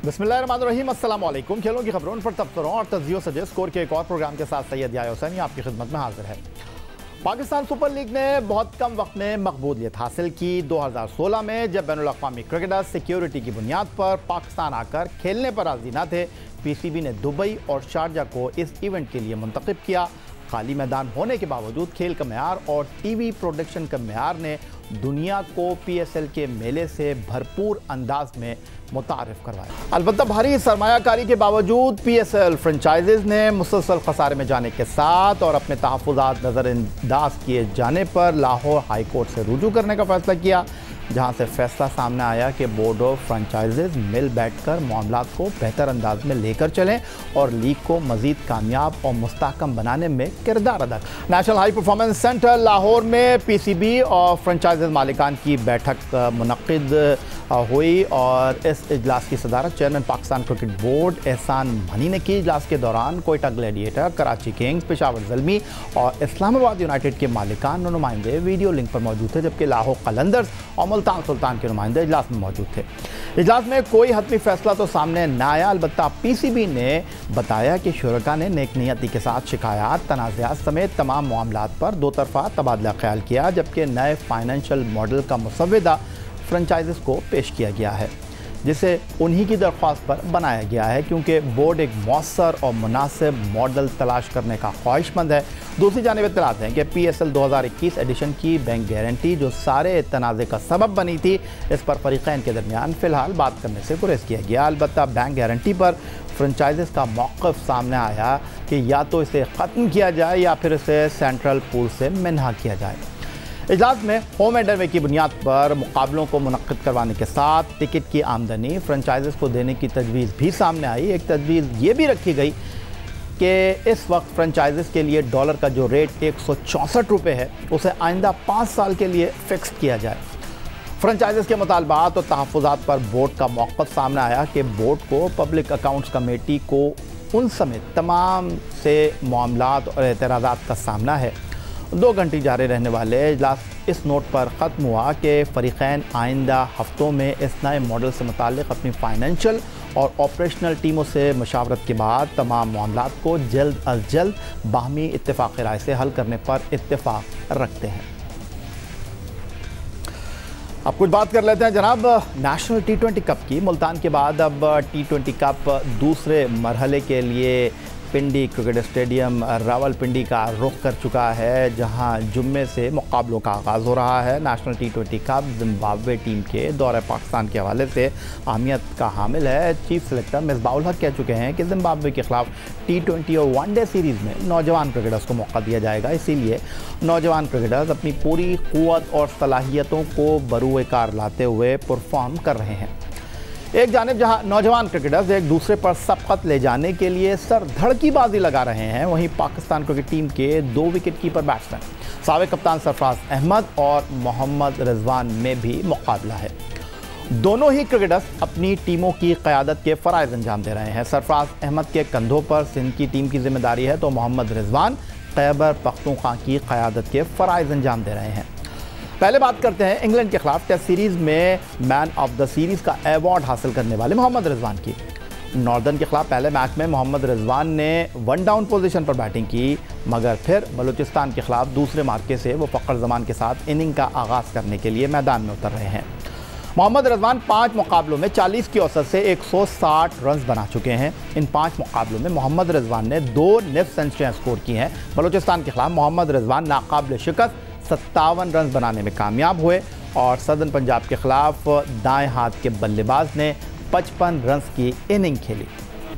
बिस्मिल्लाहिर्रहमानिर्रहीम, अस्सलाम वालेकुम। खेलों की खबरों पर तबसरों और तज्जियों से स्कोर के एक और प्रोग्राम के साथ सैयद याया हुसैनी आपकी खिदमत में हाजिर है। पाकिस्तान सुपर लीग ने बहुत कम वक्त में मकबूलियत हासिल की। 2016 में जब बैनुल अक़वामी क्रिकेटर्स सिक्योरिटी की बुनियाद पर पाकिस्तान आकर खेलने पर राजी न थे, PCB ने दुबई और शारजा को इस इवेंट के लिए मुंतखब किया। खाली मैदान होने के बावजूद खेल का मेयार और TV प्रोडक्शन का मेयार ने दुनिया को PSL के मेले से भरपूर अंदाज में मुतारिफ करवाया। अलबत्ता भारी सरमायाकारी के बावजूद PSL फ्रेंचाइजीज ने मुसलसल खसारे में जाने के साथ और अपने तहफ़्फ़ुज़ात नज़रअंदाज किए जाने पर लाहौर हाई कोर्ट से रुजू करने का फैसला किया, जहां से फैसला सामने आया कि बोर्ड ऑफ फ्रेंचाइजीज मिल बैठकर मामलात को बेहतर अंदाज में लेकर चलें और लीग को मज़ीद कामयाब और मुस्तहकम बनाने में किरदार अदा करें। National high performance centre Lahore में PCB और फ्रेंचाइजीज मालिकान की बैठक मुनक्किद हुई और इस इजलास की सदारत चेयरमैन पाकिस्तान क्रिकेट बोर्ड एहसान मनी ने की। इजलास के दौरान कोयटा ग्लैडिएटर, कराची किंग्स, पेशावर ज़ल्मी और इस्लामाबाद यूनाइटेड के मालिकान और नुमाइंदे वीडियो लिंक पर मौजूद थे, जबकि लाहौर कलंदर्स और मुल्तान सुल्तान के नुमाइंदे इजलास में मौजूद थे। इजलास में कोई हतमी फैसला तो सामने न आया, अलबत्ता PCB ने बताया कि शुरका ने नेक नियति के साथ शिकायत, तनाज़ात समेत तमाम मामलात पर दो तरफ़ा तबादला ख्याल किया, जबकि नए फाइनेंशियल मॉडल का मुसव्वदा फ्रेंचाइजीज को पेश किया गया है, जिसे उन्हीं की दरख्वास्त पर बनाया गया है, क्योंकि बोर्ड एक मौसर और मुनासिब मॉडल तलाश करने का ख्वाहिशमंद है। दूसरी जानिब इत्तलात हैं कि PSL 2021 एडिशन की बैंक गारंटी जो सारे तनाज़े का सबब बनी थी, इस पर फरीक़ैन के दरमियान फ़िलहाल बात करने से गुरेज किया गया। अलबत्ता बैंक गारंटी पर फ्रेंचाइजीज का मौक़िफ़ सामने आया कि या तो इसे ख़त्म किया जाए या फिर इसे सेंट्रल पूल से मिन्हा किया जाए। इजलास में होम एंड अवे की बुनियाद पर मुकाबलों को मुनक्किद करवाने के साथ टिकट की आमदनी फ्रेंचाइजीज को देने की तजवीज़ भी सामने आई। एक तजवीज़ ये भी रखी गई कि इस वक्त फ्रेंचाइजीज के लिए डॉलर का जो रेट 164 रुपये है, उसे आइंदा 5 साल के लिए फ़िक्स किया जाए। फ्रेंचाइजीज के मुतालबात और तहफ़्फ़ुज़ात पर बोर्ड का मौक़िफ़ सामने आया कि बोर्ड को पब्लिक अकाउंट्स कमेटी को उन समेत तमाम से मामलात और एतराज़ात का सामना है। 2 घंटे जारी रहने वाले इजलास इस नोट पर ख़त्म हुआ कि फ़रीक़ैन आइंदा हफ्तों में इस नए मॉडल से मुताल्लिक़ अपनी फ़ाइनेंशियल और ऑपरेशनल टीमों से मशावरत के बाद तमाम मामलात को जल्द अज जल्द बाहमी इत्तेफ़ाक़ राय से हल करने पर इत्तेफ़ाक़ रखते हैं। अब कुछ बात कर लेते हैं जनाब नेशनल T20 कप की। मुल्तान के बाद अब T20 कप दूसरे मरहले के लिए पिंडी क्रिकेट स्टेडियम रावलपिंडी का रुख कर चुका है, जहां जुम्मे से मुकाबलों का आगाज़ हो रहा है। National T20 cup Zimbabwe team के दौरे पाकिस्तान के हवाले से अहमियत का हामिल है। चीफ सेलेक्टर मिसबाउल हक कह चुके हैं कि जिम्बाब्वे के ख़िलाफ़ T20 और वनडे सीरीज़ में नौजवान क्रिकेटर्स को मौका दिया जाएगा, इसीलिए नौजवान क्रिकेटर्स अपनी पूरी क़ुव्वत और सलाहियतों को बरूए कार लाते हुए परफॉर्म कर रहे हैं। एक जानिब जहां नौजवान क्रिकेटर्स एक दूसरे पर सबकत ले जाने के लिए सर धड़ की बाजी लगा रहे हैं, वहीं पाकिस्तान क्रिकेट टीम के 2 विकेट कीपर बैट्समैन साबिक़ कप्तान सरफराज अहमद और मोहम्मद रिजवान में भी मुकाबला है। दोनों ही क्रिकेटर्स अपनी टीमों की क़यादत के फ़राइज़ अंजाम दे रहे हैं। सरफराज अहमद के कंधों पर सिंध की टीम की जिम्मेदारी है, तो मोहम्मद रिजवान खैबर पख्तूनख्वा की क़यादत के फ़राइज़ अंजाम दे रहे हैं। पहले बात करते हैं इंग्लैंड के खिलाफ टेस्ट सीरीज़ में मैन ऑफ द सीरीज़ का अवार्ड हासिल करने वाले मोहम्मद रिजवान की। नॉर्दर्न के खिलाफ पहले मैच में मोहम्मद रिजवान ने 1 डाउन पोजीशन पर बैटिंग की, मगर फिर बलूचिस्तान के खिलाफ दूसरे मार्के से वो फ़खर जमान के साथ इनिंग का आगाज़ करने के लिए मैदान में उतर रहे हैं। मोहम्मद रिजवान 5 मुकाबलों में 40 की औसत से 160 रन बना चुके हैं। इन 5 मुकाबलों में मोहम्मद रिजवान ने 2 निफ सेंचुरियाँ स्कोर की हैं। बलूचिस्तान के खिलाफ मोहम्मद रिजवान नाकाबिल शिकस्त 57 रन बनाने में कामयाब हुए और सदर्न पंजाब के खिलाफ दाएं हाथ के बल्लेबाज ने 55 रन की इनिंग खेली।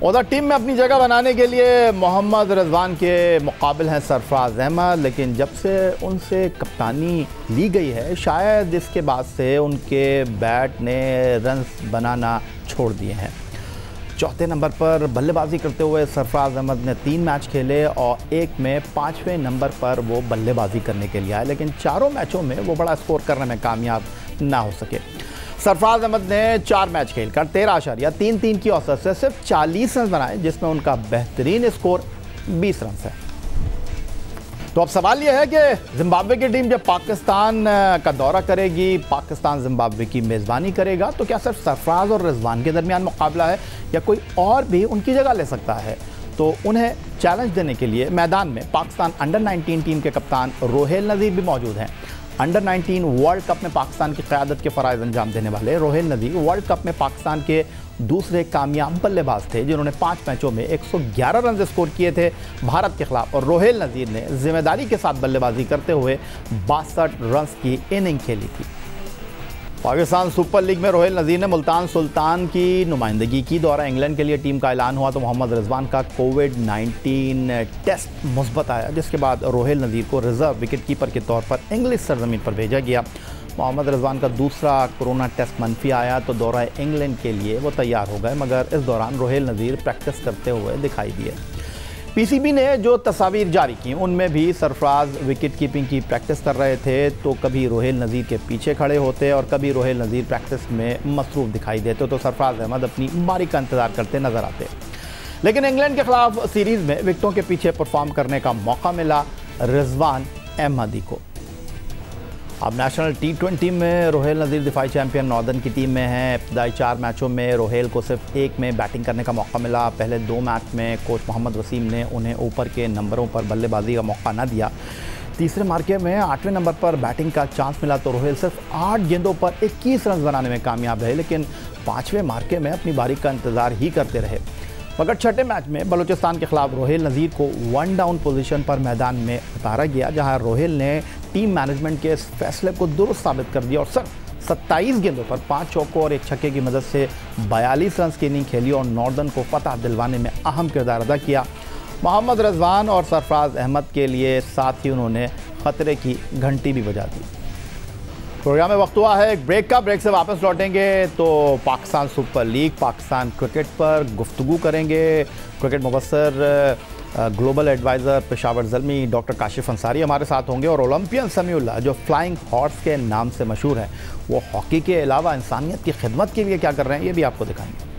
उधर टीम में अपनी जगह बनाने के लिए मोहम्मद रिजवान के मुकाबिल हैं सरफराज अहमद, लेकिन जब से उनसे कप्तानी ली गई है, शायद इसके बाद से उनके बैट ने रन बनाना छोड़ दिए हैं। चौथे नंबर पर बल्लेबाजी करते हुए सरफराज अहमद ने 3 मैच खेले और एक में 5वें नंबर पर वो बल्लेबाजी करने के लिए आए, लेकिन चारों मैचों में वो बड़ा स्कोर करने में कामयाब ना हो सके। सरफराज अहमद ने 4 मैच खेलकर 13.33 की औसत से सिर्फ 40 रन बनाए, जिसमें उनका बेहतरीन स्कोर 20 रन है। तो अब सवाल यह है कि जिम्बाब्वे की टीम जब पाकिस्तान का दौरा करेगी, पाकिस्तान जिम्बाब्वे की मेज़बानी करेगा, तो क्या सिर्फ सरफराज और रिजवान के दरमियान मुकाबला है या कोई और भी उनकी जगह ले सकता है? तो उन्हें चैलेंज देने के लिए मैदान में पाकिस्तान अंडर 19 टीम के कप्तान रोहेल नज़ीर भी मौजूद हैं। अंडर 19 वर्ल्ड कप में पाकिस्तान की क़यादत के फ़राइज़ अंजाम देने वाले रोहेल नज़ीर वर्ल्ड कप में पाकिस्तान के दूसरे कामयाब बल्लेबाज थे, जिन्होंने 5 मैचों में 111 रन स्कोर किए थे भारत के खिलाफ। और रोहेल नज़ीर ने जिम्मेदारी के साथ बल्लेबाजी करते हुए 62 रन की इनिंग खेली थी। पाकिस्तान सुपर लीग में रोहेल नज़ीर ने मुल्तान सुल्तान की नुमाइंदगी की। दौरा इंग्लैंड के लिए टीम का ऐलान हुआ तो मोहम्मद रिजवान का कोविड-19 टेस्ट मुस्बत आया, जिसके बाद रोहेल नज़ीर को रिजर्व विकेट कीपर के तौर पर इंग्लिश सरजमीन पर भेजा गया। मोहम्मद रिजवान का दूसरा कोरोना टेस्ट मनफी आया तो दौरा इंग्लैंड के लिए वो तैयार हो गए, मगर इस दौरान रोहेल नज़ीर प्रैक्टिस करते हुए दिखाई दिए। पीसीबी ने जो तस्वीर जारी की उनमें भी सरफराज विकेट कीपिंग की प्रैक्टिस कर रहे थे, तो कभी रोहेल नज़ीर के पीछे खड़े होते और कभी रोहेल नज़ीर प्रैक्टिस में मसरूफ़ दिखाई देते, तो सरफराज अहमद अपनी बारी का इंतज़ार करते नजर आते। लेकिन इंग्लैंड के खिलाफ सीरीज़ में विकेटों के पीछे परफॉर्म करने का मौका मिला रिजवान अहमदी को। अब नेशनल T20 में रोहेल नज़ीर दिफाई चैंपियन नॉर्दर्न की टीम में हैं। इब्तदाई 4 मैचों में रोहेल को सिर्फ 1 में बैटिंग करने का मौका मिला। पहले 2 मैच में कोच मोहम्मद वसीम ने उन्हें ऊपर के नंबरों पर बल्लेबाजी का मौका न दिया। तीसरे मार्के में 8वें नंबर पर बैटिंग का चांस मिला तो रोहेल सिर्फ 8 गेंदों पर 21 रन बनाने में कामयाब रहे, लेकिन 5वें मार्के में अपनी बारी का इंतज़ार ही करते रहे। मगर छठे मैच में बलूचिस्तान के खिलाफ रोहेल नज़ीर को 1 डाउन पोजीशन पर मैदान में उतारा गया, जहां रोहेल ने टीम मैनेजमेंट के इस फैसले को दुरुस्त साबित कर दिया और सिर्फ 27 गेंदों पर 5 चौकों और 1 छक्के की मदद से 42 रन की इनिंग खेली और नॉर्दर्न को फतह दिलवाने में अहम किरदार अदा किया। मोहम्मद रिजवान और सरफराज अहमद के लिए साथ ही उन्होंने खतरे की घंटी भी बजा दी। प्रोग्राम में वक्त हुआ है एक ब्रेक का। ब्रेक से वापस लौटेंगे तो Pakistan super league, Pakistan cricket पर गुफ्तगू करेंगे। क्रिकेट मुबस्सर global adviser Peshawar Zalmi doctor Kashif Ansari हमारे साथ होंगे और ओलंपियन समीउल्लाह जो फ्लाइंग हॉर्स के नाम से मशहूर हैं, वो हॉकी के अलावा इंसानियत की खिदमत के लिए क्या कर रहे हैं ये भी आपको दिखाएंगे।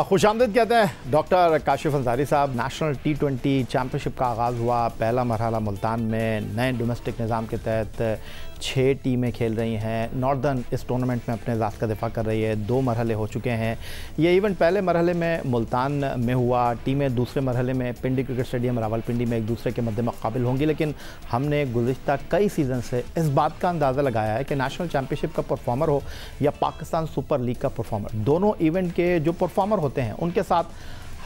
खुशामदीद कहते हैं डॉक्टर काशिफ अंसारी साहब। नेशनल T20 चैम्पियनशिप का आगाज़ हुआ। पहला मरहला मुल्तान में नए डोमेस्टिक निज़ाम के तहत 6 टीमें खेल रही हैं। नॉर्दर्न इस टूर्नामेंट में अपने ज़ात का दिफा कर रही है। 2 मरहले हो चुके हैं। ये इवेंट पहले मरहले में मुल्तान में हुआ। टीमें दूसरे मरहले में पिंडी क्रिकेट स्टेडियम रावलपिंडी में एक दूसरे के मद्दे मुकाबिल होंगी, लेकिन हमने गुज़िश्ता कई सीज़न से इस बात का अंदाज़ा लगाया है कि नेशनल चैम्पियनशिप का परफॉर्मर हो या पाकिस्तान सुपर लीग का परफॉर्मर, दोनों इवेंट के जो परफॉर्मर होते हैं उनके साथ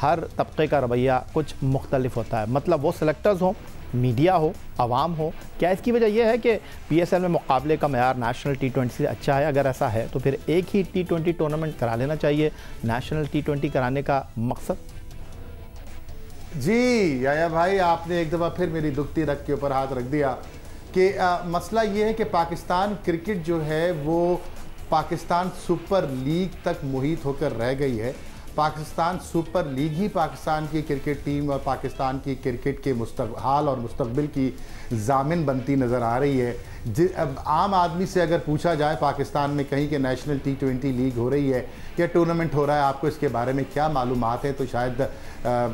हर तबके का रवैया कुछ मुख्तलिफ होता है। मतलब वो सेलेक्टर्स हों, मीडिया हो, आवाम हो। क्या इसकी वजह यह है कि PSL में मुकाबले का मयार नेशनल T20 से अच्छा है? अगर ऐसा है तो फिर एक ही T20 टूर्नामेंट करा लेना चाहिए। नेशनल T20 कराने का मकसद? जी याया भाई, आपने एक दफ़ा फिर मेरी दुखती रग के ऊपर हाथ रख दिया कि मसला ये है कि पाकिस्तान क्रिकेट जो है वो पाकिस्तान सुपर लीग तक मुहित होकर रह गई है। पाकिस्तान सुपर लीग ही पाकिस्तान की क्रिकेट टीम और पाकिस्तान की क्रिकेट के हाल और मुस्तकबिल की जामिन बनती नज़र आ रही है। अब आम आदमी से अगर पूछा जाए पाकिस्तान में कहीं के नेशनल T20 लीग हो रही है या टूर्नामेंट हो रहा है, आपको इसके बारे में क्या मालूमात है, तो शायद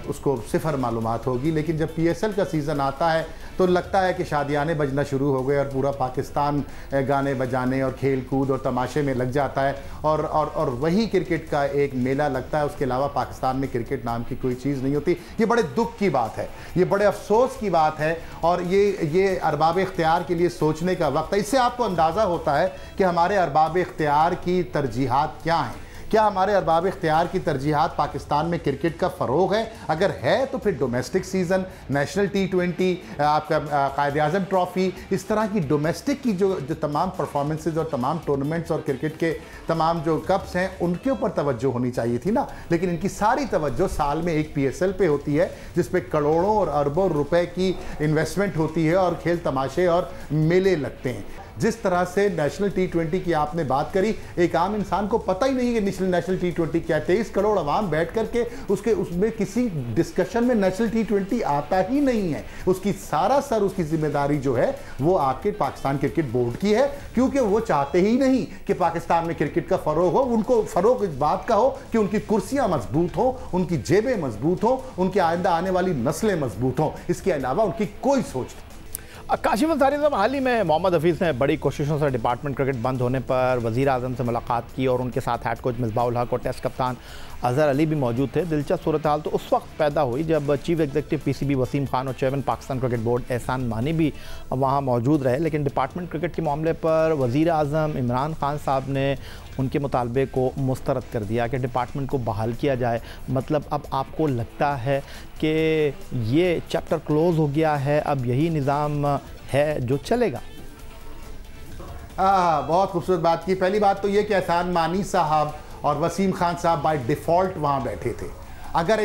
उसको सिफर मालूमात होगी। लेकिन जब PSL का सीज़न आता है तो लगता है कि शादियाने बजना शुरू हो गए और पूरा पाकिस्तान गाने बजाने और खेल कूद और तमाशे में लग जाता है और वही क्रिकेट का एक मेला लगता है। उसके अलावा पाकिस्तान में क्रिकेट नाम की कोई चीज़ नहीं होती। ये बड़े दुख की बात है, ये बड़े अफसोस की बात है और ये अरबाब इख्तियार के लिए सोचने का वक्त है। इससे आपको अंदाज़ा होता है कि हमारे अरबाब इख्तियार की तरजीहात क्या हैं। क्या हमारे अरबाब इख्तियार की तरजीहात पाकिस्तान में क्रिकेट का फ़रोग़ है? अगर है तो फिर डोमेस्टिक सीज़न, नेशनल T20, आपका कायद-ए-आज़म ट्रॉफ़ी, इस तरह की डोमेस्टिक की जो तमाम परफॉर्मेंसेज और तमाम टूर्नामेंट्स और क्रिकेट के तमाम जो कप्स हैं उनके ऊपर तवज्जो होनी चाहिए थी ना। लेकिन इनकी सारी तवज्जो साल में एक PSL पे होती है जिस पे करोड़ों और अरबों रुपए की इन्वेस्टमेंट होती है और खेल तमाशे और मेले लगते हैं। जिस तरह से नेशनल T20 की आपने बात करी, एक आम इंसान को पता ही नहीं कि नेशनल T20 क्या है। 23 करोड़ अवाम बैठ करके उसमें किसी डिस्कशन में नेशनल T20 आता ही नहीं है। उसकी सारा सर उसकी जिम्मेदारी जो है वो आपके पाकिस्तान क्रिकेट बोर्ड की है, क्योंकि वो चाहते ही नहीं कि पाकिस्तान में क्रिकेट का फरोग हो। उनको फरोग इस बात का हो कि उनकी कुर्सियां मजबूत हो, उनकी जेबें मजबूत हो, उनकी आइंदा आने वाली नस्लें मजबूत हो। इसके अलावा उनकी कोई सोच नहीं। काशिफ अंसारी साहब, हाल ही में मोहम्मद हफीज़ ने बड़ी कोशिशों से डिपार्टमेंट क्रिकेट बंद होने पर वज़ीर आज़म से मुलाकात की और उनके साथ हेड कोच मिसबाह उल हक और टेस्ट कप्तान अजहर अली भी मौजूद थे। दिलचस्प सूरत हाल तो उस वक्त पैदा हुई जब chief executive PCB Wasim Khan और चेयरमैन पाकिस्तान क्रिकेट बोर्ड एहसान मानी भी वहाँ मौजूद रहे, लेकिन डिपार्टमेंट क्रिकेट के मामले पर वज़ीर आज़म इमरान खान साहब ने उनके मुतालबे को मुस्तरद कर दिया कि डिपार्टमेंट को बहाल किया जाए। मतलब अब आपको लगता है कि ये चैप्टर क्लोज़ हो गया है, अब यही निज़ाम है जो चलेगा? बहुत खूबसूरत बात की। पहली बात तो ये कि एहसान मानी साहब और वसीम खान साहब बाय डिफ़ॉल्ट वहाँ बैठे थे। अगर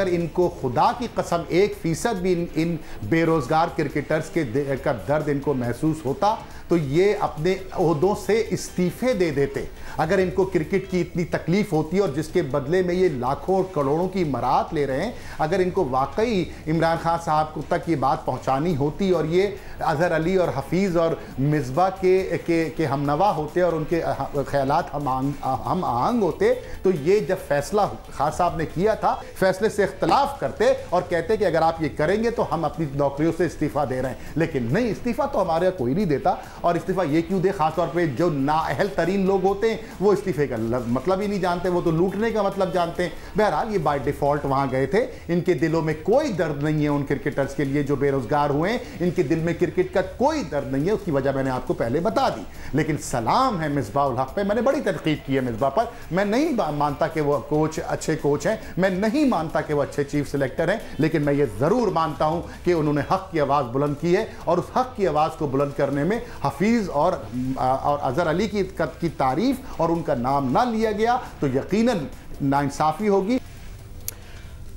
इनको खुदा की कसम 1% भी इन बेरोज़गार क्रिकेटर्स का दर्द इनको महसूस होता तो ये अपने ओहदों से इस्तीफ़े दे देते। अगर इनको क्रिकेट की इतनी तकलीफ़ होती है और जिसके बदले में ये लाखों और करोड़ों की मराहत ले रहे हैं, अगर इनको वाकई इमरान खान साहब को तक ये बात पहुंचानी होती और ये अजहर अली और हफीज़ और मिसबा के हमनवा होते और उनके ख्यालात हम आहंग होते, तो ये जब फैसला खान साहब ने किया था, फैसले से इख्तलाफ करते और कहते कि अगर आप ये करेंगे तो हम अपनी नौकरियों से इस्तीफ़ा दे रहे हैं। लेकिन नहीं, इस्तीफ़ा तो हमारे कोई नहीं देता। और इस्तीफ़ा ये क्यों दे? खासतौर पे जो नाअहल तरीन लोग होते हैं वो इस्तीफ़े का मतलब ही नहीं जानते, वो तो लूटने का मतलब जानते हैं। बहरहाल ये बाय डिफ़ॉल्ट वहाँ गए थे। इनके दिलों में कोई दर्द नहीं है उन क्रिकेटर्स के लिए जो बेरोज़गार हुए हैं। इनके दिल में क्रिकेट का कोई दर्द नहीं है, उसकी वजह मैंने आपको पहले बता दी। लेकिन सलाम है मिसबाह उल हक पे, मैंने बड़ी तनकीद की है मिसबाह पर। मैं नहीं मानता कि वो अच्छे कोच हैं, मैं नहीं मानता कि वो अच्छे चीफ सिलेक्टर हैं, लेकिन मैं ये ज़रूर मानता हूँ कि उन्होंने हक़ की आवाज़ बुलंद की है और उस हक़ की आवाज़ को बुलंद करने में हफीज़ और अजहर अली की तारीफ और उनका नाम ना लिया गया तो यकीनन नाइंसाफ़ी होगी।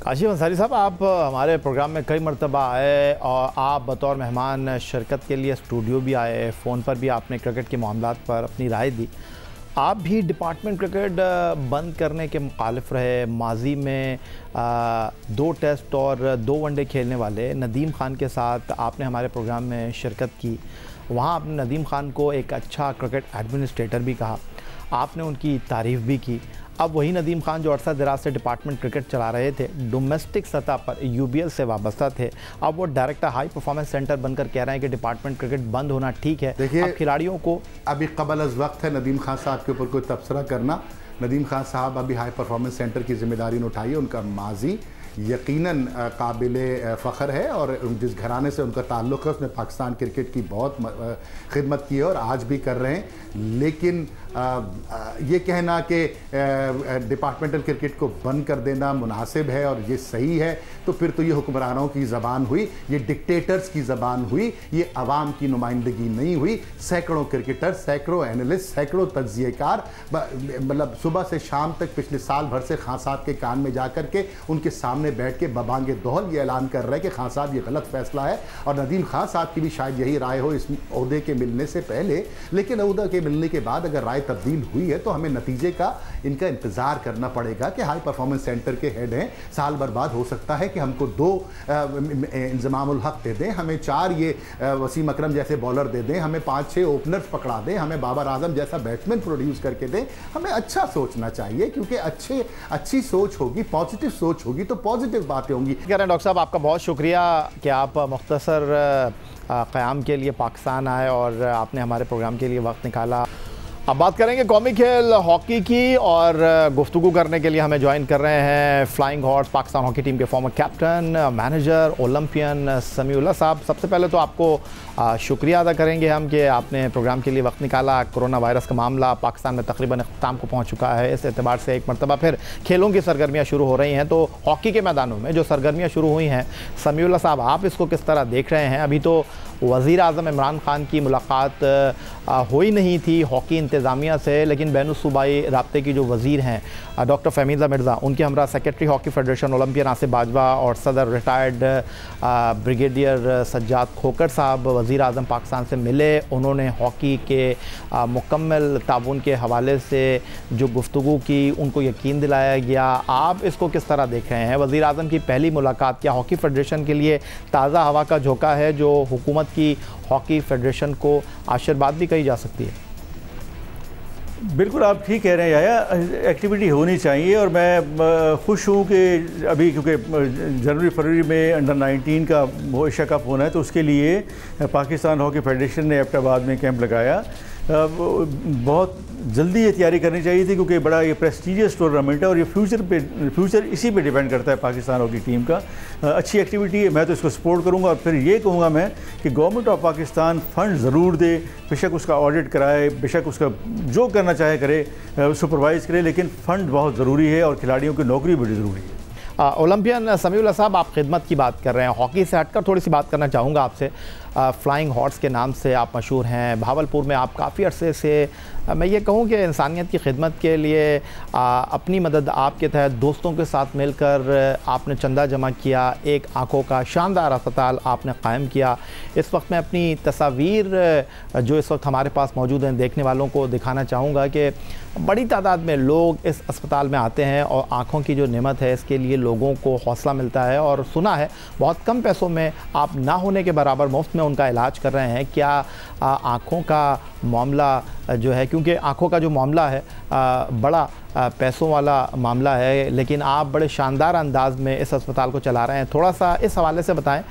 काशिफ अंसारी साहब, आप हमारे प्रोग्राम में कई मरतबा आए और आप बतौर मेहमान शिरकत के लिए स्टूडियो भी आए, फ़ोन पर भी आपने क्रिकेट के मामलात पर अपनी राय दी। आप भी डिपार्टमेंट क्रिकेट बंद करने के मुखालिफ रहे। माजी में 2 टेस्ट और 2 वनडे खेलने वाले नदीम खान के साथ आपने हमारे प्रोग्राम में शिरकत की। वहाँ आपने नदीम खान को एक अच्छा क्रिकेट एडमिनिस्ट्रेटर भी कहा, आपने उनकी तारीफ़ भी की। अब वही नदीम खान जो अरसा दराज से डिपार्टमेंट क्रिकेट चला रहे थे, डोमेस्टिक सतह पर UBL से वाबस्ता थे, अब वो डायरेक्टर हाई परफॉर्मेंस सेंटर बनकर कह रहे हैं कि डिपार्टमेंट क्रिकेट बंद होना ठीक है। देखिए, खिलाड़ियों को अभी कबल अज़ वक्त है नदीम खान साहब के ऊपर कोई तबसरा करना। नदीम खान साहब अभी हाई परफॉर्मेंस सेंटर की जिम्मेदारी उठाई है। उनका माजी यकीनन काबिले फ़ख्र है और जिस घराने से उनका ताल्लुक़ है उसने पाकिस्तान क्रिकेट की बहुत खिदमत की है और आज भी कर रहे हैं। लेकिन ये कहना कि डिपार्टमेंटल क्रिकेट को बंद कर देना मुनासिब है और ये सही है, तो फिर तो ये हुक्मरानों की ज़बान हुई, ये डिक्टेटर्स की ज़बान हुई, ये अवाम की नुमाइंदगी नहीं हुई। सैकड़ों क्रिकेटर, सैकड़ों एनालिस्ट, सैकड़ों तज्ज़ियेकार मतलब सुबह से शाम तक पिछले साल भर से खान साहब के कान में जा कर के उनके सामने बैठ के बबांगे दोहल ये ऐलान कर रहे हैं कि खान साहब ये गलत फैसला है। और नदीम खान साहब की भी शायद यही राय हो इस ओहदे के मिलने से पहले, लेकिन ओहदे के मिलने के बाद अगर राय तब्दील हुई है तो हमें नतीजे का इनका इंतज़ार करना पड़ेगा कि हाई परफॉर्मेंस सेंटर के हेड हैं, साल बर्बाद हो सकता है कि हमको 2 इंज़माम उल हक दे दें, हमें 4 ये वसीम अकरम जैसे बॉलर दे दें, हमें 5-6 ओपनर्स पकड़ा दें, हमें बाबर आजम जैसा बैट्समैन प्रोड्यूस करके दें। हमें अच्छा सोचना चाहिए क्योंकि अच्छी सोच होगी, पॉजिटिव सोच होगी तो पॉजिटिव बातें होंगी। कह रहे हैं डॉक्टर साहब, आपका बहुत शुक्रिया कि आप मुख्तसर क़याम के लिए पाकिस्तान आए और आपने हमारे प्रोग्राम के लिए वक्त निकाला। अब बात करेंगे कौमी खेल हॉकी की और गुफ्तगू करने के लिए हमें ज्वाइन कर रहे हैं flying horse Pakistan hockey team के former captain, manager, Olympian Samiullah sahab. सबसे पहले तो आपको शुक्रिया अदा करेंगे हम कि आपने प्रोग्राम के लिए वक्त निकाला। कोरोना वायरस का मामला पाकिस्तान में तकरीबन इख्तिताम को पहुँच चुका है, इस एतबार से एक मरतबा फिर खेलों की सरगर्मियाँ शुरू हो रही हैं। तो हॉकी के मैदानों में जो सरगर्मियाँ शुरू हुई हैं, समीउल्लाह साहब आप इसको किस तरह देख रहे हैं? अभी तो वज़ीर आज़म इमरान ख़ान की मुलाकात हो ही नहीं थी हॉकी इंतज़ामिया से, लेकिन बैनुल-सूबाई राब्ते की जो वज़ीर हैं डॉक्टर फ़हमीदा मिर्ज़ा, उनके हमरा secretary hockey federation Olympian Asif Bajwa और सदर रिटायर्ड ब्रिगेडियर सज्जाद खोकर साहब वज़ीर आज़म पाकिस्तान से मिले। उन्होंने हॉकी के मुकम्मल ताउन के हवाले से जो गुफ्तगू की, उनको यकीन दिलाया गया। आप इसको किस तरह देख रहे हैं? वज़ीर आज़म की पहली मुलाकात क्या हॉकी फेडरेशन के लिए ताज़ा हवा का झोंका है, जो हुकूमत की हॉकी फेडरेशन को आशीर्वाद भी कही जा सकती है? बिल्कुल आप ठीक कह रहे हैं याया, एक्टिविटी होनी चाहिए और मैं खुश हूँ कि अभी क्योंकि जनवरी फरवरी में अंडर 19 का एशिया कप होना है, तो उसके लिए पाकिस्तान हॉकी फेडरेशन ने एबटाबाद में कैंप लगाया। बहुत जल्दी ये तैयारी करनी चाहिए थी क्योंकि बड़ा ये प्रेस्टीजियस टूर्नामेंट है और ये फ्यूचर इसी पे डिपेंड करता है पाकिस्तान हॉकी टीम का। अच्छी एक्टिविटी है, मैं तो इसको सपोर्ट करूंगा और फिर ये कहूँगा मैं कि गवर्नमेंट ऑफ पाकिस्तान फ़ंड ज़रूर दे, बेशक उसका ऑडिट कराए, बेशक उसका जो करना चाहे करे, सुपरवाइज़ करे, लेकिन फ़ंड बहुत ज़रूरी है और खिलाड़ियों की नौकरी बड़ी ज़रूरी है। ओलंपियन समीउल्लाह साहब, आप खिदमत की बात कर रहे हैं, हॉकी से हटकर थोड़ी सी बात करना चाहूँगा आपसे। फ्लाइंग हॉर्स के नाम से आप मशहूर हैं, भावलपुर में आप काफ़ी अरसे से मैं ये कहूँ कि इंसानियत की खिदमत के लिए अपनी मदद आपके तहत दोस्तों के साथ मिलकर आपने चंदा जमा किया, एक आँखों का शानदार अस्पताल आपने कायम किया। इस वक्त मैं अपनी तस्वीर जो इस वक्त हमारे पास मौजूद हैं देखने वालों को दिखाना चाहूँगा कि बड़ी तादाद में लोग इस अस्पताल में आते हैं और आँखों की जो नेमत है इसके लिए लोगों को हौसला मिलता है, और सुना है बहुत कम पैसों में आप ना होने के बराबर मुफ्त में उनका इलाज कर रहे हैं। क्या आँखों का मामला जो है, क्योंकि आँखों का जो मामला है बड़ा पैसों वाला मामला है, लेकिन आप बड़े शानदार अंदाज में इस अस्पताल को चला रहे हैं, थोड़ा सा इस हवाले से बताएं।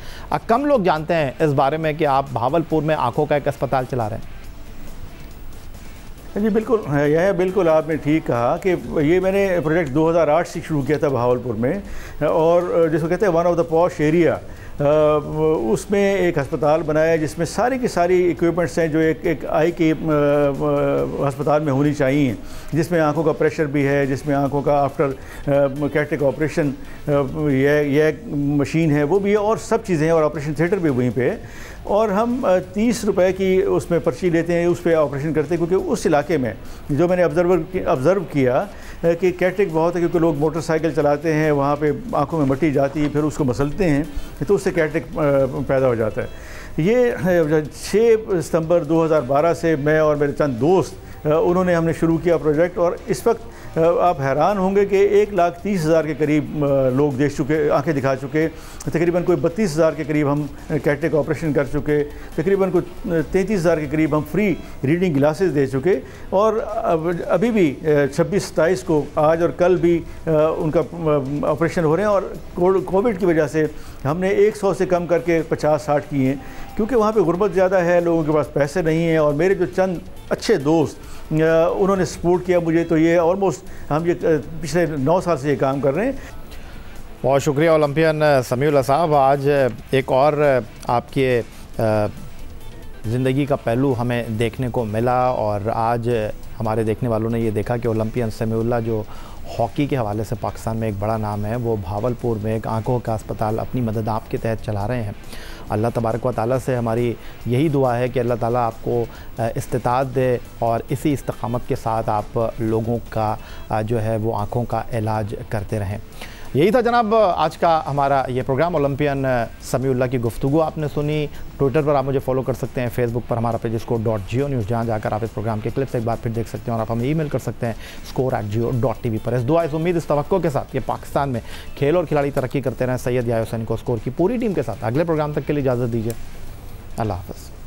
कम लोग जानते हैं इस बारे में कि आप भावलपुर में आँखों का एक अस्पताल चला रहे हैं। जी बिल्कुल, यह बिल्कुल आपने ठीक कहा कि ये मैंने प्रोजेक्ट 2008 से शुरू किया था भावलपुर में, और जिसको कहते हैं one of the posh area, उसमें एक अस्पताल बनाया जिसमें सारी की सारी इक्विपमेंट्स हैं जो एक आई के अस्पताल में होनी चाहिए, जिसमें आंखों का प्रेशर भी है, जिसमें आंखों का आफ्टर कैटरेक्ट ऑपरेशन यह मशीन है वो भी है, और सब चीज़ें हैं, और ऑपरेशन थिएटर भी वहीं पे है। और हम 30 रुपए की उसमें पर्ची लेते हैं, उस पर ऑपरेशन करते हैं, क्योंकि उस इलाके में जो मैंने ऑब्ज़र्व किया कि कैटरेक्ट बहुत है, क्योंकि लोग मोटरसाइकिल चलाते हैं, वहाँ पे आंखों में मट्टी जाती है, फिर उसको मसलते हैं, तो उससे कैटरेक्ट पैदा हो जाता है। ये 6 सितंबर 2012 से मैं और मेरे चंद दोस्त हमने शुरू किया प्रोजेक्ट, और इस वक्त आप हैरान होंगे कि 1,30,000 के करीब लोग देख चुके, आंखें दिखा चुके, तकरीबन कोई 32,000 के करीब हम कैटरेक्ट ऑपरेशन कर चुके, तकरीबन कोई 33,000 के करीब हम फ्री रीडिंग ग्लासेस दे चुके, और अभी भी 26-27 को आज और कल भी उनका ऑपरेशन हो रहे हैं। और कोविड की वजह से हमने 100 से कम करके 50-60 किए हैं, क्योंकि वहाँ पे गुर्बत ज़्यादा है, लोगों के पास पैसे नहीं हैं, और मेरे जो चंद अच्छे दोस्त उन्होंने सपोर्ट किया मुझे, तो ये ऑलमोस्ट हम ये पिछले 9 साल से ये काम कर रहे हैं। बहुत शुक्रिया ओलंपियन समीउल्लाह साहब। आज एक और आपके ज़िंदगी का पहलू हमें देखने को मिला, और आज हमारे देखने वालों ने ये देखा कि ओलंपियन समीउल्लाह जो हॉकी के हवाले से पाकिस्तान में एक बड़ा नाम है, वो भावलपुर में एक आँखों का अस्पताल अपनी मदद आपके तहत चला रहे हैं। अल्लाह तबारक व तआला से हमारी यही दुआ है कि अल्लाह ताला आपको इस्तिताअत दे और इसी इस्तकामत के साथ आप लोगों का जो है वो आँखों का इलाज करते रहें। यही था जनाब आज का हमारा ये प्रोग्राम। ओलंपियन समीउल्लाह की गुफ्तगू आपने सुनी। ट्विटर पर आप मुझे फॉलो कर सकते हैं, फेसबुक पर हमारा पेज score.geo न्यूज़, जहाँ जाकर आप इस प्रोग्राम के क्लिप्स एक बार फिर देख सकते हैं, और आप हमें ईमेल कर सकते हैं score@geo.tv पर। इस दुआ, इस उम्मीद, इस तवक्को के साथ कि पाकिस्तान में खेल और खिलाड़ी तरक्की करते रहें, सैयद याया हुसैन को स्कोर की पूरी टीम के साथ अगले प्रोग्राम तक के लिए इजाज़त दीजिए। अल्लाह हाफ़िज़।